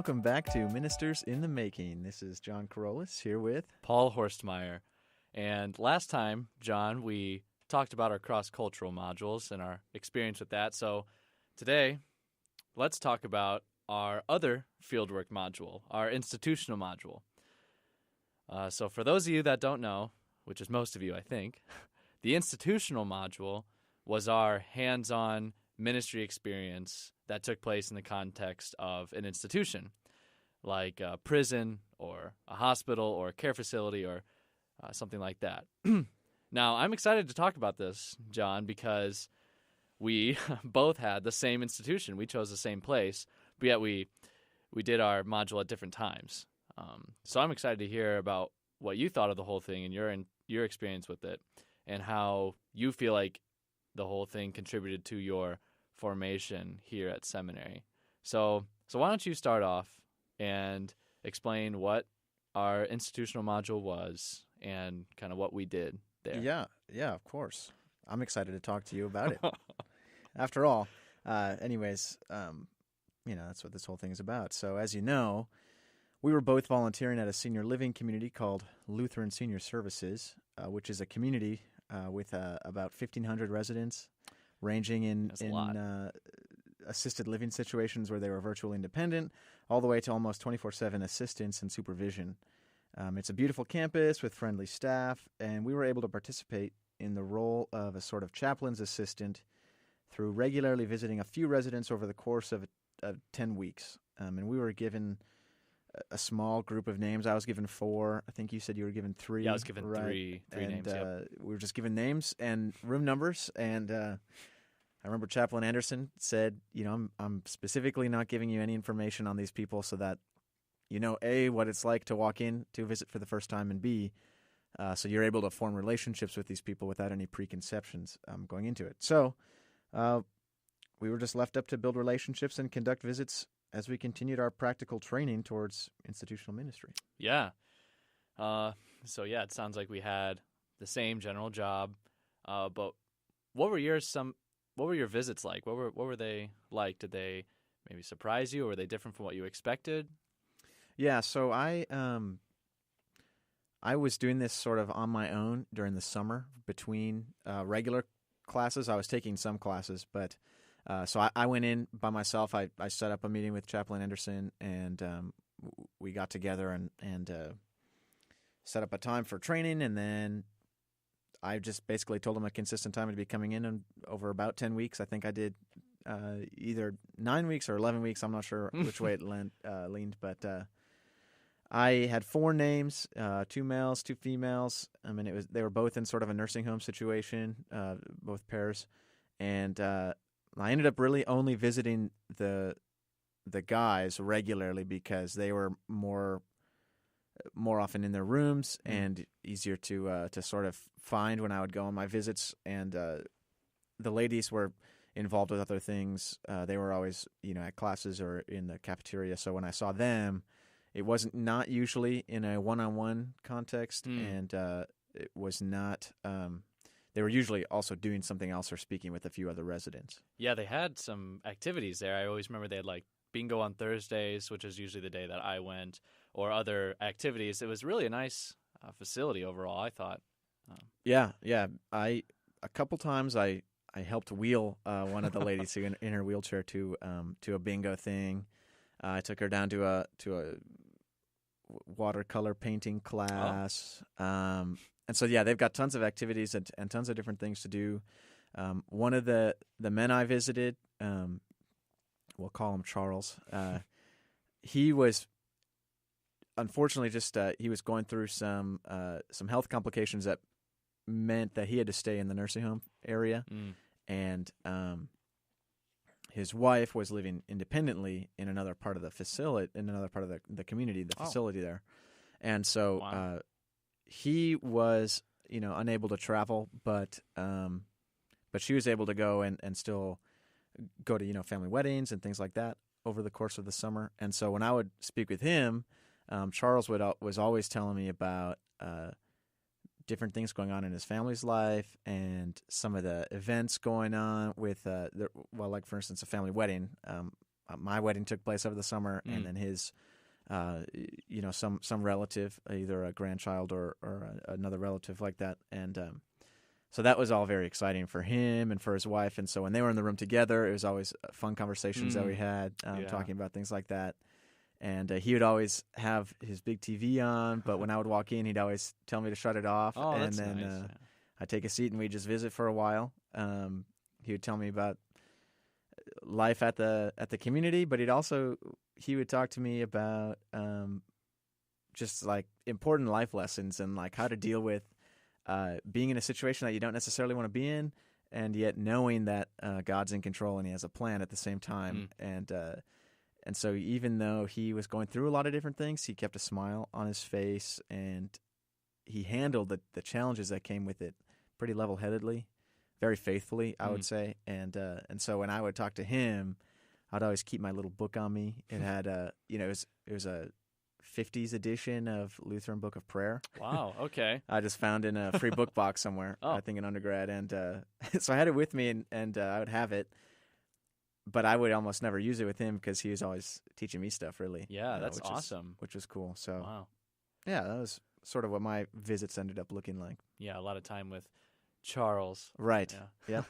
welcome back to Ministers in the Making. This is John Carolus here with Paul Horstmeyer. And last time, John, we talked about our cross-cultural modules and our experience with that. So today, let's talk about our other fieldwork module, our institutional module. So for those of you that don't know, which is most of you, I think, the institutional module was our hands-on ministry experience that took place in the context of an institution, like a prison or a hospital or a care facility or something like that. Now, I'm excited to talk about this, John, because we both had the same institution. We chose the same place, but yet we did our module at different times. So I'm excited to hear about what you thought of the whole thing and your experience with it and how you feel like the whole thing contributed to your formation here at seminary. So why don't you start off and explain what our institutional module was and kind of what we did there. Yeah, of course. I'm excited to talk to you about it. After all, that's what this whole thing is about. So as you know, we were both volunteering at a senior living community called Lutheran Senior Services, which is a community with about 1,500 residents, ranging in assisted living situations where they were virtually independent, all the way to almost 24/7 assistance and supervision. It's a beautiful campus with friendly staff, and we were able to participate in the role of a sort of chaplain's assistant through regularly visiting a few residents over the course of 10 weeks. And we were given a small group of names. I was given 4. I think you said you were given 3. Yeah, I was given right? three names. Yep. We were just given names and room numbers. And I remember Chaplain Anderson said, I'm specifically not giving you any information on these people so that you know, A, what it's like to walk in to visit for the first time, and B, so you're able to form relationships with these people without any preconceptions going into it. So we were just left up to build relationships and conduct visits as we continued our practical training towards institutional ministry. Yeah. It sounds like we had the same general job, but what were your visits like? What were they like? Did they maybe surprise you, or were they different from what you expected? Yeah, so I was doing this sort of on my own during the summer between regular classes. I was taking some classes, but so I went in by myself. I set up a meeting with Chaplain Anderson, and we got together and set up a time for training, and then I just basically told him a consistent time to be coming in over about 10 weeks. I think I did either 9 weeks or 11 weeks. I'm not sure which way it leaned, but I had 4 names, 2 males, 2 females. I mean, they were both in sort of a nursing home situation, both pairs, and I ended up really only visiting the guys regularly because they were more often in their rooms and easier to sort of find when I would go on my visits. And the ladies were involved with other things. They were always, at classes or in the cafeteria. So when I saw them, it wasn't not usually in a one-on-one context, and it was not. They were usually also doing something else or speaking with a few other residents. Yeah, they had some activities there. I always remember they had like bingo on Thursdays, which is usually the day that I went, or other activities. It was really a nice facility overall, I thought. Yeah. A couple times I helped wheel one of the ladies who in her wheelchair to a bingo thing. I took her down to a watercolor painting class. And so, yeah, they've got tons of activities and tons of different things to do. One of the men I visited, we'll call him Charles, he was unfortunately just he was going through some health complications that meant that he had to stay in the nursing home area. And his wife was living independently in another part of the facility, in another part of the community, the facility there. And so Wow. He was, unable to travel, but she was able to go and still go to, family weddings and things like that over the course of the summer. And so when I would speak with him, Charles was always telling me about different things going on in his family's life and some of the events going on with, like, for instance, a family wedding. my wedding took place over the summer, and then his, some relative, either a grandchild or another relative like that, and so that was all very exciting for him and for his wife. And so when they were in the room together, it was always fun conversations that we had, talking about things like that. And he would always have his big TV on, but when I would walk in, he'd always tell me to shut it off. Oh, and that's then nice. I'd take a seat and we'd just visit for a while. He would tell me about life at the community, but he would talk to me about just like important life lessons and like how to deal with being in a situation that you don't necessarily want to be in, and yet knowing that God's in control and He has a plan at the same time. And so even though he was going through a lot of different things, he kept a smile on his face, and he handled the challenges that came with it pretty level-headedly, very faithfully, I would say. And so when I would talk to him, I'd always keep my little book on me. It had it was a 50s edition of Lutheran Book of Prayer. Wow, okay. I just found in a free book box somewhere, I think in undergrad. And so I had it with me, and I would have it. But I would almost never use it with him because he was always teaching me stuff, really. Yeah, that's awesome. Which was cool. So, wow. Yeah, that was sort of what my visits ended up looking like. Yeah, a lot of time with Charles. Right. Yeah.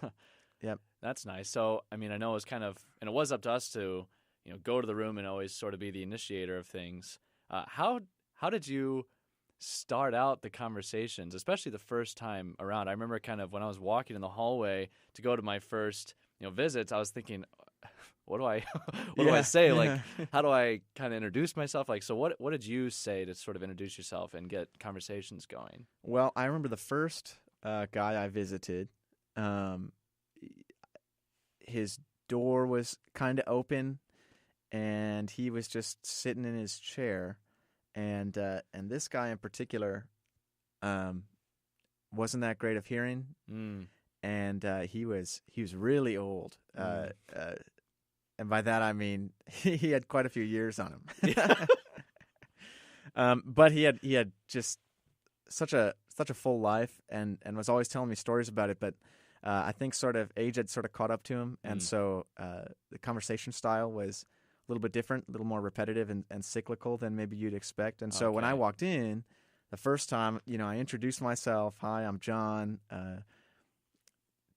Yep. That's nice. So, I mean, I know it was and it was up to us to, go to the room and always sort of be the initiator of things. How did you start out the conversations, especially the first time around? I remember kind of when I was walking in the hallway to go to my first, visits, I was thinking, what do I say? Like, how do I kind of introduce myself? Like, so what did you say to sort of introduce yourself and get conversations going? Well, I remember the first guy I visited, his door was kind of open, and he was just sitting in his chair, and this guy in particular wasn't that great of hearing, and he was really old, and by that I mean he had quite a few years on him. But he had just such a full life, and was always telling me stories about it. But I think sort of age had sort of caught up to him, and so the conversation style was a little bit different, a little more repetitive and cyclical than maybe you'd expect. And so when I walked in the first time, I introduced myself. Hi, I'm John,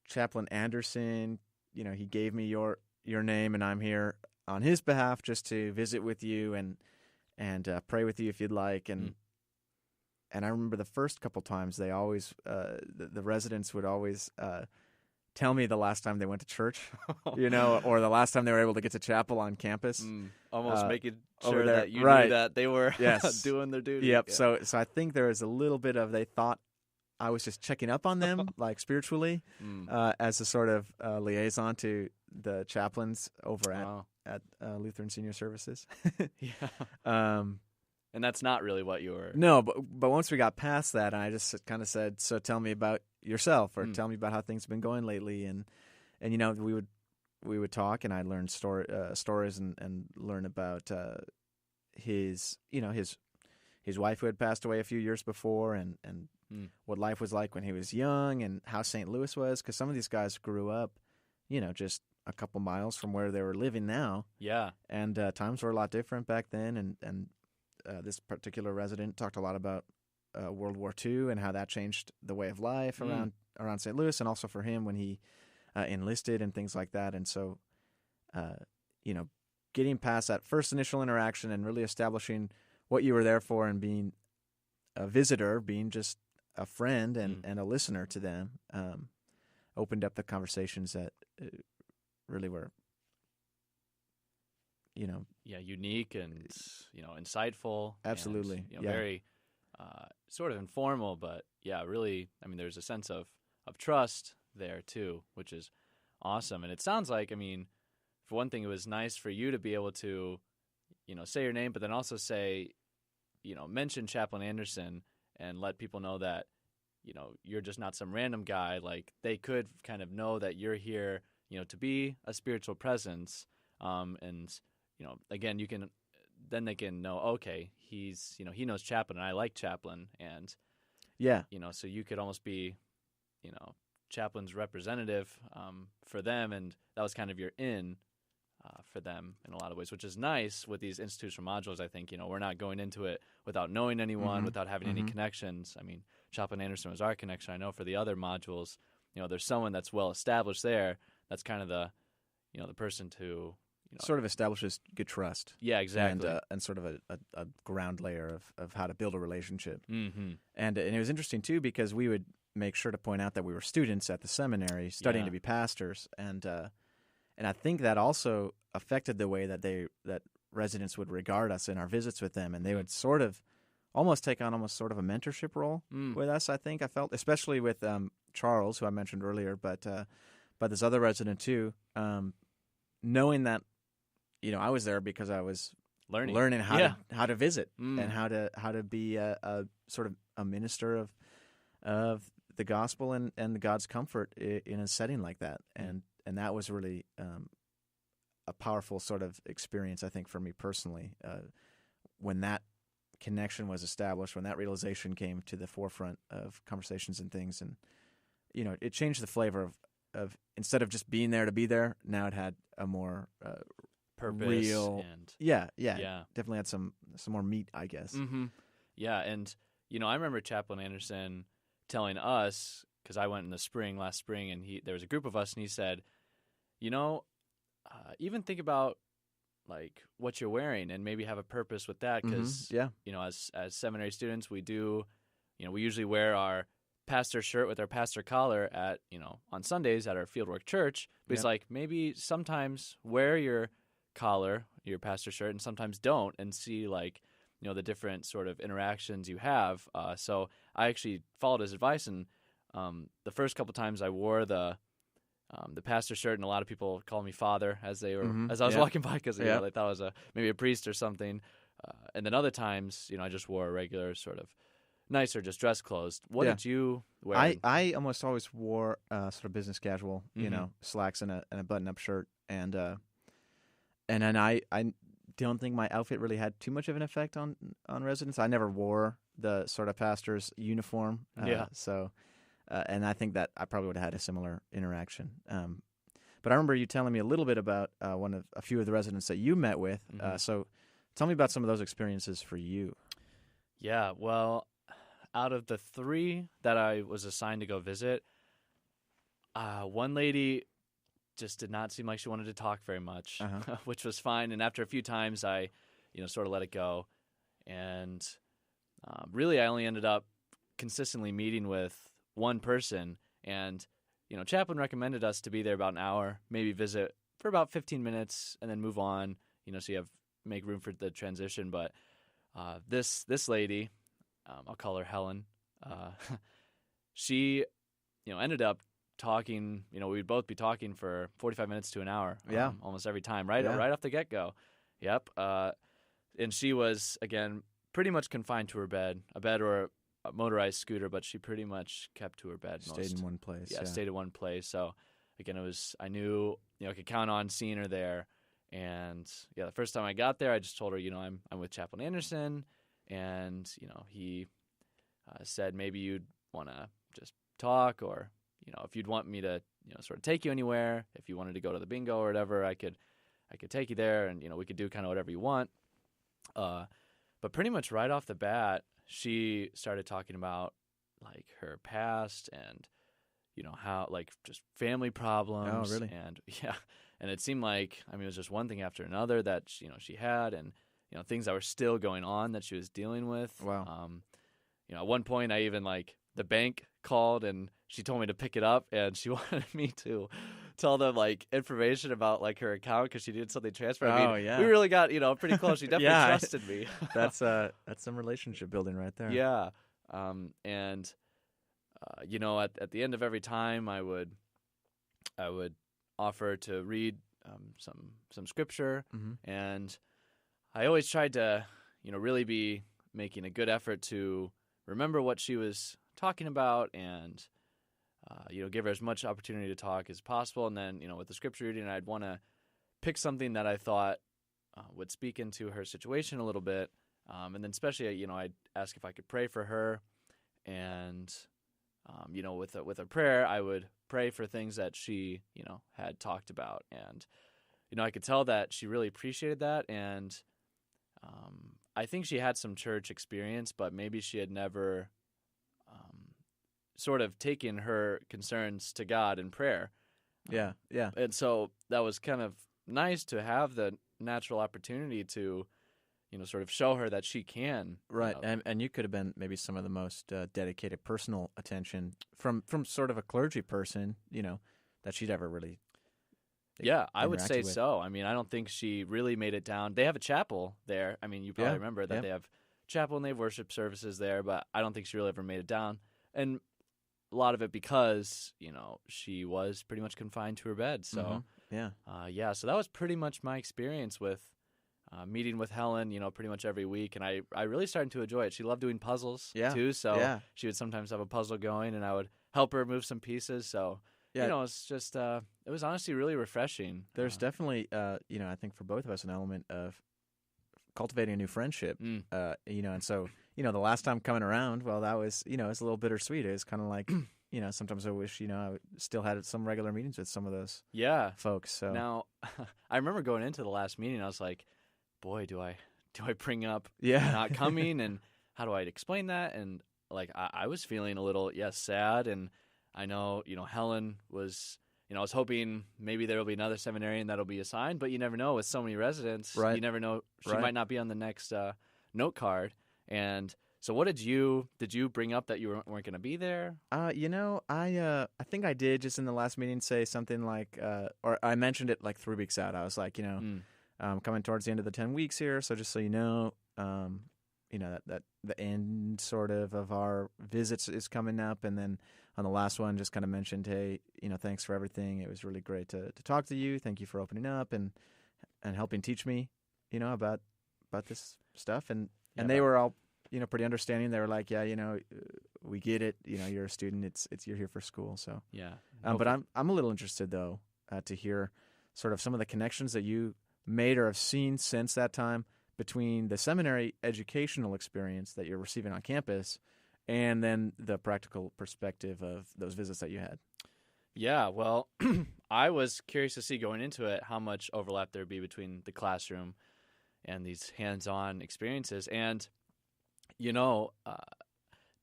Chaplain Anderson. He gave me your name, and I'm here on his behalf just to visit with you and pray with you if you'd like. And I remember the first couple times they always the residents would always tell me the last time they went to church, or the last time they were able to get to chapel on campus. Almost making sure there, that you right. knew that they were Yes. doing their duty. Yep. Yeah. So I think there was a little bit of they thought I was just checking up on them, like spiritually, as a sort of liaison to the chaplains over at Lutheran Senior Services. Yeah. And that's not really what you were. No, but once we got past that, I just kind of said, "So tell me about yourself, or tell me about how things have been going lately." And we would talk, and I'd learn stories and learn about his wife who had passed away a few years before, and what life was like when he was young, and how St. Louis was, because some of these guys grew up, just a couple miles from where they were living now. Yeah. And times were a lot different back then, and this particular resident talked a lot about World War II and how that changed the way of life around St. Louis, and also for him when he enlisted and things like that. And so, getting past that first initial interaction and really establishing what you were there for, and being a visitor, being just a friend and a listener to them, opened up the conversations that really were, unique and insightful. Absolutely. And, very sort of informal, but really. I mean, there's a sense of trust there too, which is awesome. And it sounds like, for one thing, it was nice for you to be able to, say your name, but then also say, mention Chaplain Anderson and let people know that, you're just not some random guy. Like, they could kind of know that you're here, to be a spiritual presence. And, again, they can know, okay, he's, he knows Chaplain, and I like Chaplain. And, so you could almost be, Chaplain's representative for them. And that was kind of your in for them in a lot of ways, which is nice with these institutional modules. I think, we're not going into it without knowing anyone, without having any connections. I mean, Chaplain Anderson was our connection. I know for the other modules, there's someone that's well established there. That's kind of the person to sort of establishes good trust. Yeah, exactly. And sort of a ground layer of how to build a relationship. Mm-hmm. And it was interesting, too, because we would make sure to point out that we were students at the seminary studying to be pastors. And I think that also affected the way that residents would regard us in our visits with them. And they would sort of almost take on sort of a mentorship role with us, I think. I felt, especially with Charles, who I mentioned earlier, but this other resident, too, knowing that I was there because I was learning how to visit and how to be a sort of a minister of the gospel and God's comfort in a setting like that, and that was really a powerful sort of experience, I think, for me personally, when that connection was established, when that realization came to the forefront of conversations and things, and it changed the flavor of instead of just being there to be there, now it had a more purpose real, and definitely had some more meat, I guess. Mm-hmm. Yeah, and I remember Chaplain Anderson telling us, because I went in the last spring, and there was a group of us, and he said, even think about like what you're wearing, and maybe have a purpose with that, because as seminary students, we do, we usually wear our pastor shirt with our pastor collar at on Sundays at our fieldwork church. But he's like, maybe sometimes wear your collar, your pastor shirt, and sometimes don't, and see like the different sort of interactions you have. So I actually followed his advice, and the first couple times I wore the pastor shirt, and a lot of people called me father as I was walking by, because they thought I was maybe a priest or something. And then other times, I just wore a regular sort of nicer, just dress clothes. What did you wear? I almost always wore sort of business casual, slacks and a button-up shirt, and then I don't think my outfit really had too much of an effect on residents. I never wore the sort of pastor's uniform, so and I think that I probably would have had a similar interaction. But I remember you telling me a little bit about a few of the residents that you met with. So tell me about some of those experiences for you. Yeah, well, out of the 3 that I was assigned to go visit, one lady just did not seem like she wanted to talk very much, which was fine. And after a few times, I, sort of let it go. And really, I only ended up consistently meeting with one person. And, Chaplain recommended us to be there about an hour, maybe visit for about 15 minutes, and then move on, so you make room for the transition. But this lady, I'll call her Helen, she, ended up talking, we'd both be talking for 45 minutes to an hour, almost every time, right off the get-go. Yep. And she was, again, pretty much confined to her bed, a bed or a motorized scooter, but she pretty much kept to her bed. Stayed in one place. Yeah, stayed in one place. So, again, I knew, I could count on seeing her there. And, the first time I got there, I just told her, I'm with Chaplain Anderson, and, he said maybe you'd want to just talk, or if you'd want me to, sort of take you anywhere, if you wanted to go to the bingo or whatever, I could take you there, and, we could do kind of whatever you want. But pretty much right off the bat, she started talking about, like, her past and, how, like, just family problems. Oh, really? And it seemed like, it was just one thing after another that, she had, and, things that were still going on that she was dealing with. Wow. At one point, I even, like, the bank called, and she told me to pick it up, and she wanted me to tell them, like, information about, like, her account because she needed something transferred. We really got, pretty close. She definitely trusted me. That's some relationship building right there. Yeah. And at the end of every time, I would offer to read some scripture, and I always tried to, really be making a good effort to remember what she was talking about, and give her as much opportunity to talk as possible. And then, with the scripture reading, I'd want to pick something that I thought would speak into her situation a little bit. And then especially, I'd ask if I could pray for her. And, with a prayer, I would pray for things that she, had talked about. And, I could tell that she really appreciated that, and I think she had some church experience, but maybe she had never sort of taken her concerns to God in prayer. Yeah, yeah. And so that was kind of nice to have the natural opportunity to, sort of show her that she can. Right, and you could have been maybe some of the most dedicated personal attention from sort of a clergy person, that she'd ever really. Yeah, I would say with. so. I mean, I don't think she really made it down. They have a chapel there. I mean, you probably remember that they have chapel and they have worship services there, but I don't think she really ever made it down. And a lot of it because, she was pretty much confined to her bed. So, so that was pretty much my experience with meeting with Helen, pretty much every week. And I really started to enjoy it. She loved doing puzzles, too. So she would sometimes have a puzzle going, and I would help her move some pieces. So, it's just, it was honestly really refreshing. There's definitely, I think for both of us, an element of cultivating a new friendship, and so, the last time coming around, well, that was, it's a little bittersweet. It's kind of like, sometimes I wish, I still had some regular meetings with some of those folks. So now, I remember going into the last meeting, I was like, boy, do I bring up not coming, and how do I explain that? And like, I was feeling a little, sad, and I know, Helen was, I was hoping maybe there will be another seminarian that'll be assigned, but you never know with so many residents. Right. You never know. She might not be on the next note card. And so what did you bring up that you weren't going to be there? I think I did just in the last meeting say something like, or I mentioned it like 3 weeks out. I was like, coming towards the end of the 10 weeks here. So just so that the end sort of our visits is coming up. And then on the last one, just kind of mentioned, hey, thanks for everything. It was really great to talk to you. Thank you for opening up and helping teach me, about this stuff. And they were all, pretty understanding. They were like, we get it. You're a student. It's you're here for school. So but I'm a little interested though to hear sort of some of the connections that you made or have seen since that time between the seminary educational experience that you're receiving on campus and then the practical perspective of those visits that you had. Yeah, well, I was curious to see going into it how much overlap there'd be between the classroom and these hands-on experiences. And,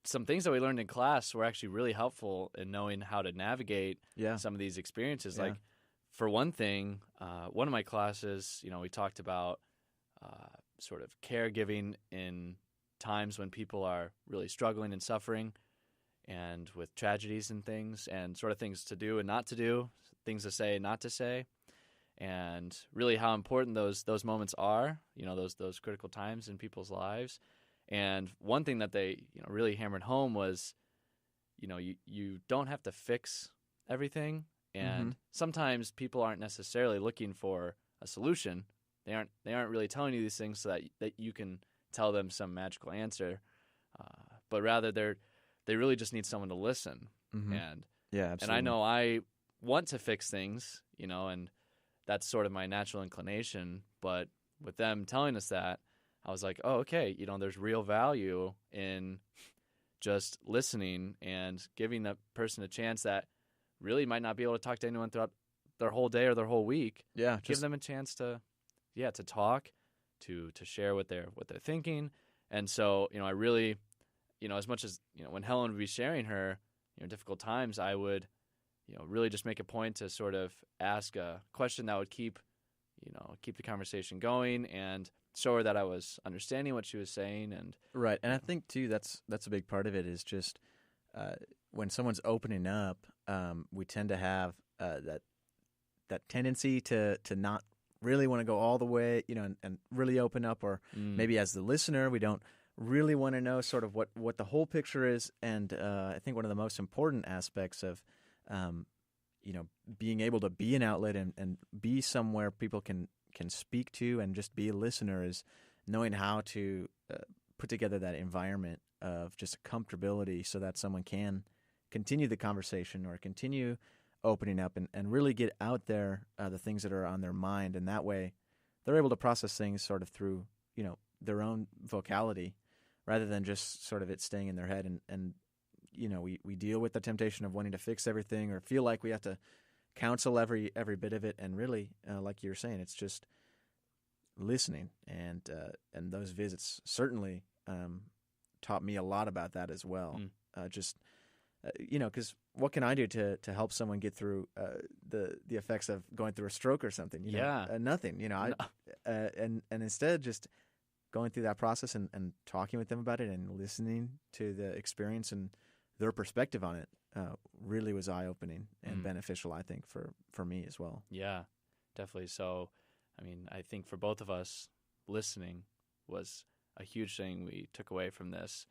some things that we learned in class were actually really helpful in knowing how to navigate some of these experiences. Like, for one thing, one of my classes, we talked about sort of caregiving in times when people are really struggling and suffering and with tragedies and things, and sort of things to do and not to do, things to say and not to say, and really how important those moments are, those critical times in people's lives. And one thing that they really hammered home was, you don't have to fix everything, and sometimes people aren't necessarily looking for a solution. They aren't really telling you these things so that you can tell them some magical answer, but rather they really just need someone to listen. And absolutely. And I know I want to fix things, and that's sort of my natural inclination. But with them telling us that, I was like, oh, okay, there's real value in just listening and giving that person a chance that really might not be able to talk to anyone throughout their whole day or their whole week. Yeah, give them a chance to talk, to share what they're thinking. And so, I really, as much as, when Helen would be sharing her, difficult times, I would, really just make a point to sort of ask a question that would keep the conversation going and show her that I was understanding what she was saying. And right. And I think too, that's a big part of it is just, when someone's opening up, we tend to have, that tendency to not really want to go all the way, and really open up, or maybe as the listener, we don't really want to know sort of what the whole picture is. And I think one of the most important aspects of, being able to be an outlet and be somewhere people can speak to and just be a listener is knowing how to put together that environment of just comfortability so that someone can continue the conversation or continue opening up and really get out there the things that are on their mind. And that way they're able to process things sort of through, their own vocality rather than just sort of it staying in their head. And we deal with the temptation of wanting to fix everything or feel like we have to counsel every bit of it, and really, like you were saying, it's just listening, and those visits certainly taught me a lot about that as well. Because what can I do to help someone get through the effects of going through a stroke or something? Nothing. And instead just going through that process and talking with them about it and listening to the experience and their perspective on it really was eye-opening and beneficial, I think, for me as well. Yeah, definitely. So, I mean, I think for both of us, listening was a huge thing we took away from this.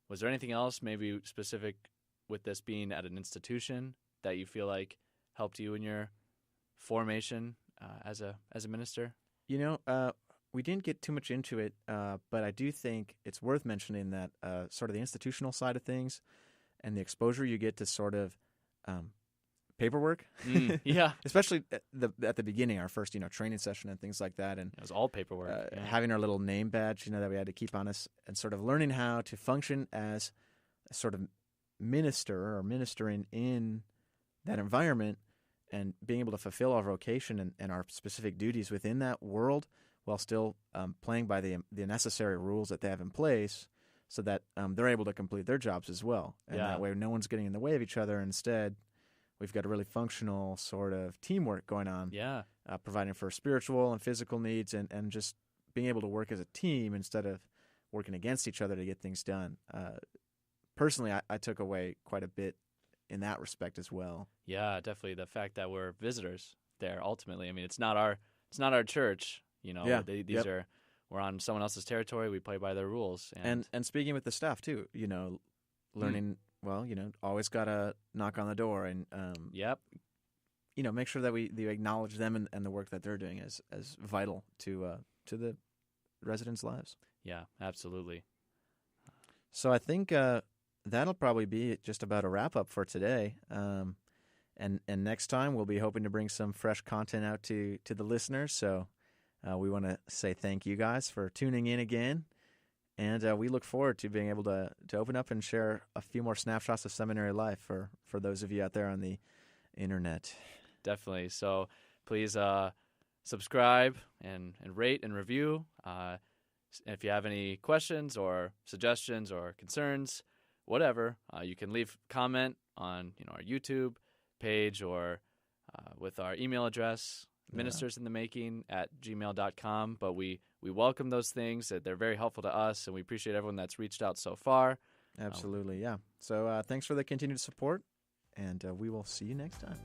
Was there anything else, maybe specific with this being at an institution, that you feel like helped you in your formation as a minister? We didn't get too much into it, but I do think it's worth mentioning that sort of the institutional side of things and the exposure you get to sort of paperwork, yeah, especially at the beginning, our first training session and things like that, and it was all paperwork. having our little name badge, that we had to keep on us, and sort of learning how to function as a sort of minister or ministering in that environment, and being able to fulfill our vocation and our specific duties within that world, while still playing by the necessary rules that they have in place, so that they're able to complete their jobs as well. And that way no one's getting in the way of each other. Instead, we've got a really functional sort of teamwork going on, providing for spiritual and physical needs, and just being able to work as a team instead of working against each other to get things done. Personally, I took away quite a bit in that respect as well. Yeah, definitely. The fact that we're visitors there, ultimately. I mean, it's not our church. We're on someone else's territory. We play by their rules. And speaking with the staff too, learning. Well, always gotta knock on the door and make sure that we acknowledge them and the work that they're doing as vital to the residents' lives. Yeah, absolutely. So I think that'll probably be just about a wrap up for today. And next time we'll be hoping to bring some fresh content out to the listeners. So we want to say thank you guys for tuning in again. And we look forward to being able to open up and share a few more snapshots of seminary life for those of you out there on the internet. Definitely. So please subscribe and rate and review. If you have any questions or suggestions or concerns, whatever, you can leave comment on our YouTube page or with our email address, ministersinthemaking@gmail.com. But we welcome those things. They're very helpful to us, and we appreciate everyone that's reached out so far. Absolutely, yeah. So thanks for the continued support, and we will see you next time.